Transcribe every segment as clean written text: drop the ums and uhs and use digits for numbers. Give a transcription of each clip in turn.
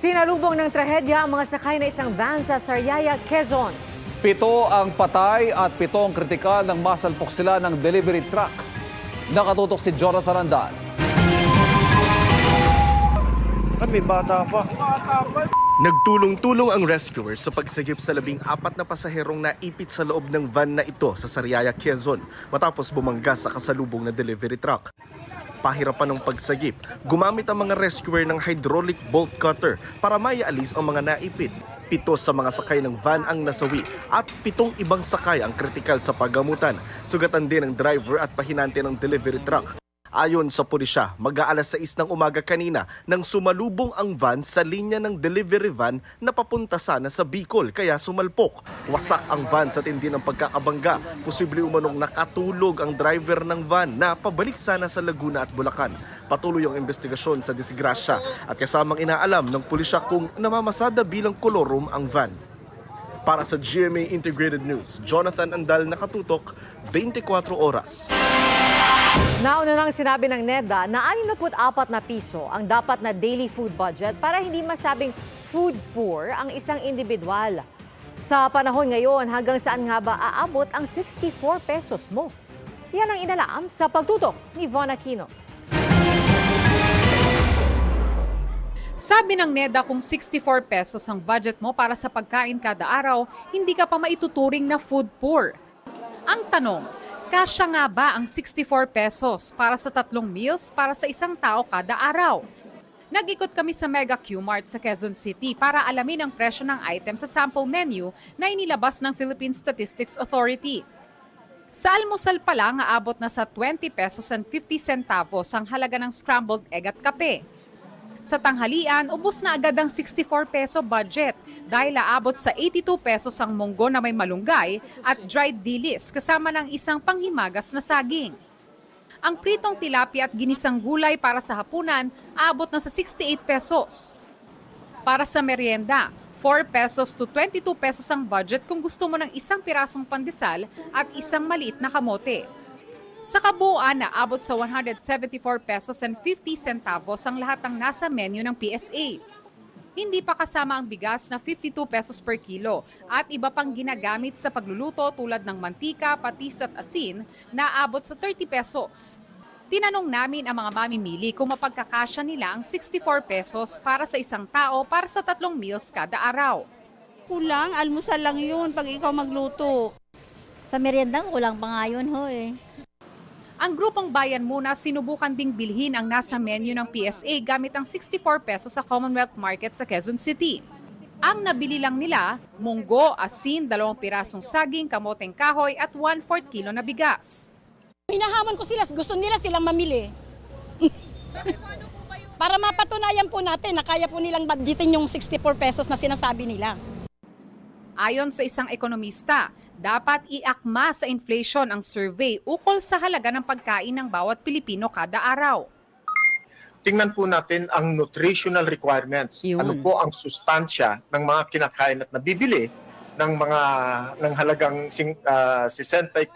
Sinalubong ng trahedya ang mga sakay na isang van sa Sariaya, Quezon. 7 ang patay at 7 ang kritikal nang masalpok sila ng delivery truck. Nakatutok si Jonathan Andal. May bata pa. Nagtulong-tulong ang rescuers sa pagsagip sa 14 na pasaherong naipit sa loob ng van na ito sa Sariaya, Quezon matapos bumangga sa kasalubong na delivery truck. Pahirapan ng pagsagip, gumamit ang mga rescuer ng hydraulic bolt cutter para maialis ang mga naipit. 7 sa mga sakay ng van ang nasawi at 7 ibang sakay ang kritikal sa paggamutan. Sugatan din ang driver at pahinante ng delivery truck. Ayon sa pulisya, mag-aalas 6 ng umaga kanina nang sumalubong ang van sa linya ng delivery van na papunta sana sa Bicol kaya sumalpok. Wasak ang van sa tindi ng pagkakabangga. Posible umanong nakatulog ang driver ng van na pabalik sana sa Laguna at Bulacan. Patuloy ang investigasyon sa disgrasya at kasamang inaalam ng pulisya kung namamasada bilang kolorum ang van. Para sa GMA Integrated News, Jonathan Andal, nakatutok, 24 oras. Nauna nang sinabi ng NEDA na 64 na piso ang dapat na daily food budget para hindi masabing food poor ang isang individual. Sa panahon ngayon, hanggang saan nga ba aabot ang 64 pesos mo? Yan ang inalaam sa pagtutok ni Von Aquino. Sabi ng NEDA kung 64 pesos ang budget mo para sa pagkain kada araw, hindi ka pa maituturing na food poor. Ang tanong, kasya nga ba ang 64 pesos para sa 3 meals para sa isang tao kada araw? Nag-ikot kami sa Mega Q-Mart sa Quezon City para alamin ang presyo ng item sa sample menu na inilabas ng Philippine Statistics Authority. Sa almusal pa lang, aabot na sa 20 pesos and 50 centavos ang halaga ng scrambled egg at kape. Sa tanghalian, ubos na agad ang 64 peso budget dahil aabot sa 82 pesos ang munggo na may malunggay at dried dilis kasama ng isang panghimagas na saging. Ang pritong tilapia at ginisang gulay para sa hapunan, aabot na sa 68 pesos. Para sa merienda, 4 pesos to 22 pesos ang budget kung gusto mo ng isang pirasong pandesal at isang maliit na kamote. Sa kabuuan, naabot sa 174 pesos and 50 centavos ang lahat ng nasa menu ng PSA. Hindi pa kasama ang bigas na 52 pesos per kilo at iba pang ginagamit sa pagluluto tulad ng mantika, patis at asin na aabot sa 30 pesos. Tinanong namin ang mga mamimili kung mapagkakasya nila ang 64 pesos para sa isang tao para sa 3 meals kada araw. Kulang, almusal lang yun pag ikaw magluto. Sa merienda, kulang pa nga yun ho eh. Ang grupong Bayan Muna sinubukan ding bilhin ang nasa menu ng PSA gamit ang 64 pesos sa Commonwealth Market sa Quezon City. Ang nabili lang nila, munggo, asin, 2 pirasong saging, kamoteng kahoy at 1/4 kilo na bigas. Hinahamon ko sila, gusto nila silang mamili. Para mapatunayan po natin na kaya po nilang budgetin yung 64 pesos na sinasabi nila. Ayon sa isang ekonomista, dapat iakma sa inflation ang survey ukol sa halaga ng pagkain ng bawat Pilipino kada araw. Tingnan po natin ang nutritional requirements. Yun. Ano po ang sustansya ng mga kinakain at nabibili ng halagang 64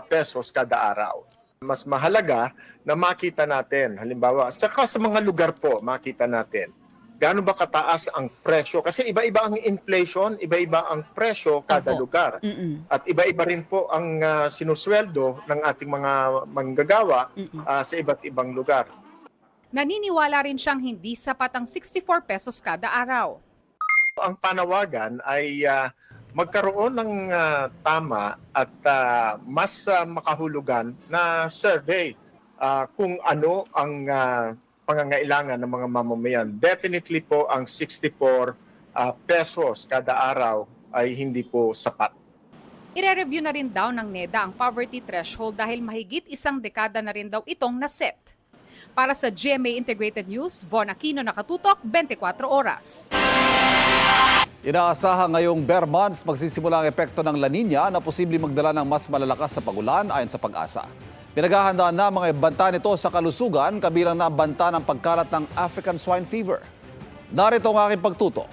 pesos kada araw. Mas mahalaga na makita natin, halimbawa, saka sa mga lugar po makita natin gaano ba kataas ang presyo? Kasi iba-iba ang inflation, iba-iba ang presyo kada lugar. At iba-iba rin po ang sinusweldo ng ating mga manggagawa sa iba't ibang lugar. Naniniwala rin siyang hindi sapat ang 64 pesos kada araw. Ang panawagan ay magkaroon ng tama at mas makahulugan na survey kung ano ang pangangailangan ng mga mamamayan. Definitely po ang 64 pesos kada araw ay hindi po sapat. Ire-review na rin daw ng NEDA ang poverty threshold dahil mahigit 1 dekada na rin daw itong naset. Para sa GMA Integrated News, Von Aquino, nakatutok, 24 oras. Inaasahan ngayong bare months magsisimula ang epekto ng La Nina na posibleng magdala ng mas malalakas sa pagulan ayon sa Pag-asa. Pinaghahandaan na mga banta nito sa kalusugan, kabilang na ang banta ng pagkalat ng African Swine Fever. Narito ang aking pagtutok.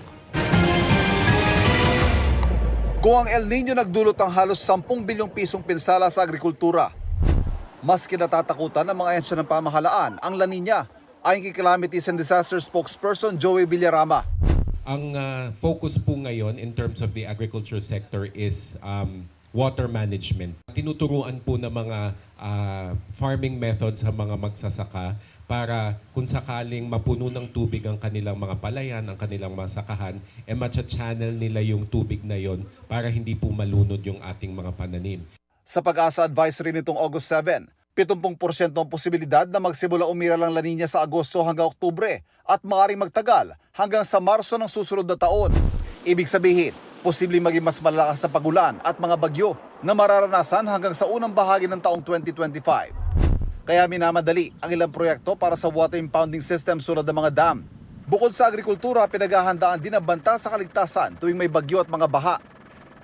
Kung ang El Nino nagdulot ng halos 10 bilyong pisong pinsala sa agrikultura, mas kinatatakutan ng mga ahensya ng pamahalaan ang La Nina Ayon kay Calamities and Disaster spokesperson Joey Villarama. Ang focus po ngayon in terms of the agriculture sector is water management. Tinuturuan po ng mga farming methods sa mga magsasaka para kung sakaling mapuno ng tubig ang kanilang mga palayan, ang kanilang mga sakahan, matcha-channel nila yung tubig na yon para hindi po malunod yung ating mga pananim. Sa Pag-asa advisory nitong August 7, 70% ang posibilidad na magsimula umira lang La Nina sa Agosto hanggang Oktubre at maaaring magtagal hanggang sa Marso ng susunod na taon. Ibig sabihin, posibleng maging mas malalakas sa pagulan at mga bagyo na mararanasan hanggang sa unang bahagi ng taong 2025. Kaya minamadali ang ilang proyekto para sa water impounding system tulad ng mga dam. Bukod sa agrikultura, pinaghahandaan din ang banta sa kaligtasan tuwing may bagyo at mga baha.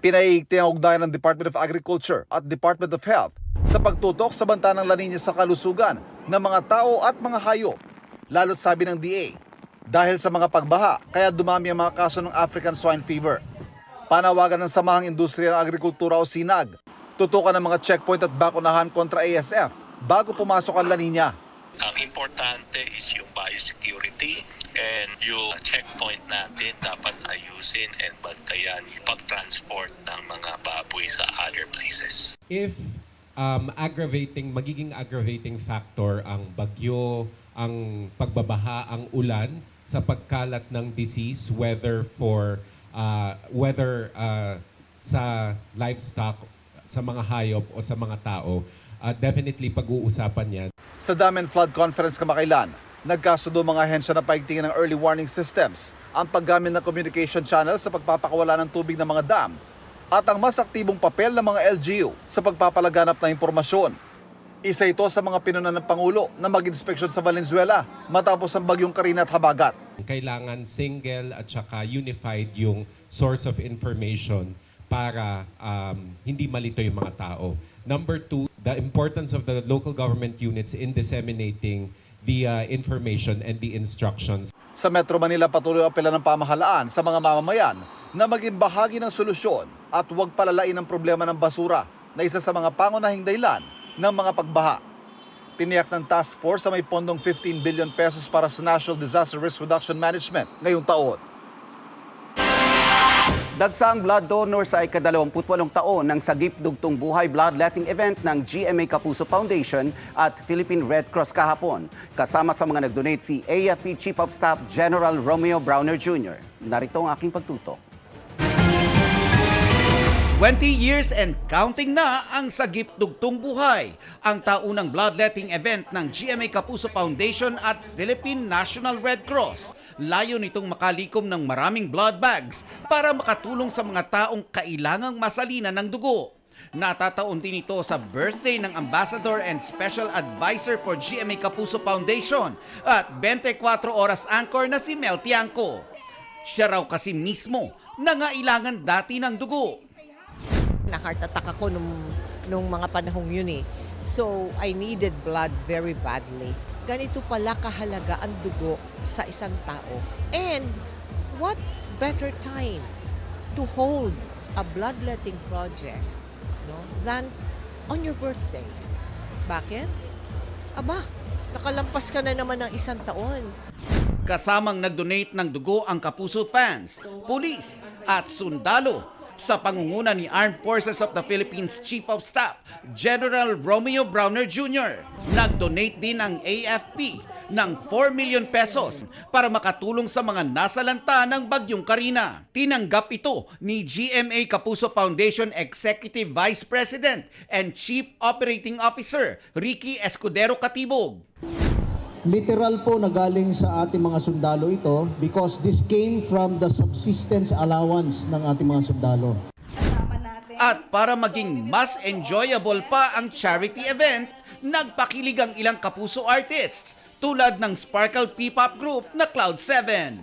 Pinaiigting ang ugnayan ng Department of Agriculture at Department of Health sa pagtutok sa banta ng La Nina sa kalusugan ng mga tao at mga hayop. Lalo't sabi ng DA, dahil sa mga pagbaha, kaya dumami ang mga kaso ng African Swine Fever. Panawagan ng Samahang Industriya ng Agrikultura o SINAG, tutukan ng mga checkpoint at bakunahan kontra ASF bago pumasok ang La Nina. Ang importante is yung biosecurity and yung checkpoint natin dapat ayusin and bantayan yung pag-transport ng mga baboy sa other places. If magiging aggravating factor ang bagyo, ang pagbabaha, ang ulan sa pagkalat ng disease, whether sa livestock, sa mga hayop o sa mga tao, definitely pag-uusapan yan. Sa Dam and Flood Conference kamakailan, nagkasundo mga ahensya na paigtingin ng early warning systems, ang paggamit ng communication channel sa pagpapakawala ng tubig ng mga dam, at ang mas aktibong papel ng mga LGU sa pagpapalaganap ng impormasyon. Isa ito sa mga pinuna ng Pangulo na mag-inspeksyon sa Valenzuela matapos ang bagyong Karina at Habagat. Kailangan single at saka unified yung source of information para hindi malito yung mga tao. Number two, the importance of the local government units in disseminating the information and the instructions. Sa Metro Manila, patuloy ang apela ng pamahalaan sa mga mamamayan na maging bahagi ng solusyon at huwag palalain ang problema ng basura na isa sa mga pangunahing dahilan ng mga pagbaha. Tiniyak ng task force sa may pondong 15 billion pesos para sa National Disaster Risk Reduction Management ngayong taon. Dagsang blood donor sa ika-28 taon ng Sagip Dugtong Buhay Bloodletting event ng GMA Kapuso Foundation at Philippine Red Cross kahapon. Kasama sa mga nag-donate si AFP Chief of Staff General Romeo Browner Jr. Narito ang aking pagtutok. 20 years and counting na ang Sagip Dugtong Buhay, ang taunang bloodletting event ng GMA Kapuso Foundation at Philippine National Red Cross. Layo nitong makalikom ng maraming blood bags para makatulong sa mga taong kailangang masalina ng dugo. Natataon din ito sa birthday ng Ambassador and Special Advisor for GMA Kapuso Foundation at 24 oras anchor na si Mel Tiangco. Siya raw kasi mismo nangailangan dati ng dugo. Na-heart attack ako nung mga panahong yun eh. So, I needed blood very badly. Ganito pala kahalaga ang dugo sa isang tao. And what better time to hold a bloodletting project, no, than on your birthday? Bakit? Aba, nakalampas ka na naman ng isang taon. Kasamang nag-donate ng dugo ang Kapuso fans, pulis at sundalo sa pangunguna ni Armed Forces of the Philippines Chief of Staff General Romeo Browner Jr. Nag-donate din ang AFP ng 4 million pesos para makatulong sa mga nasalanta ng Bagyong Karina. Tinanggap ito ni GMA Kapuso Foundation Executive Vice President and Chief Operating Officer Ricky Escudero Katibog. Literal po na galing sa ating mga sundalo ito because this came from the subsistence allowance ng ating mga sundalo. At para maging mas enjoyable pa ang charity event, nagpakilig ang ilang Kapuso artists tulad ng Sparkle P-Pop group na Cloud7.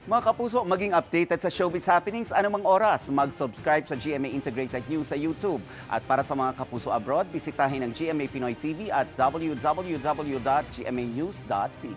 Mga Kapuso, maging updated sa showbiz happenings anumang oras. Mag-subscribe sa GMA Integrated News sa YouTube. At para sa mga Kapuso abroad, bisitahin ang GMA Pinoy TV at www.gmanews.tv.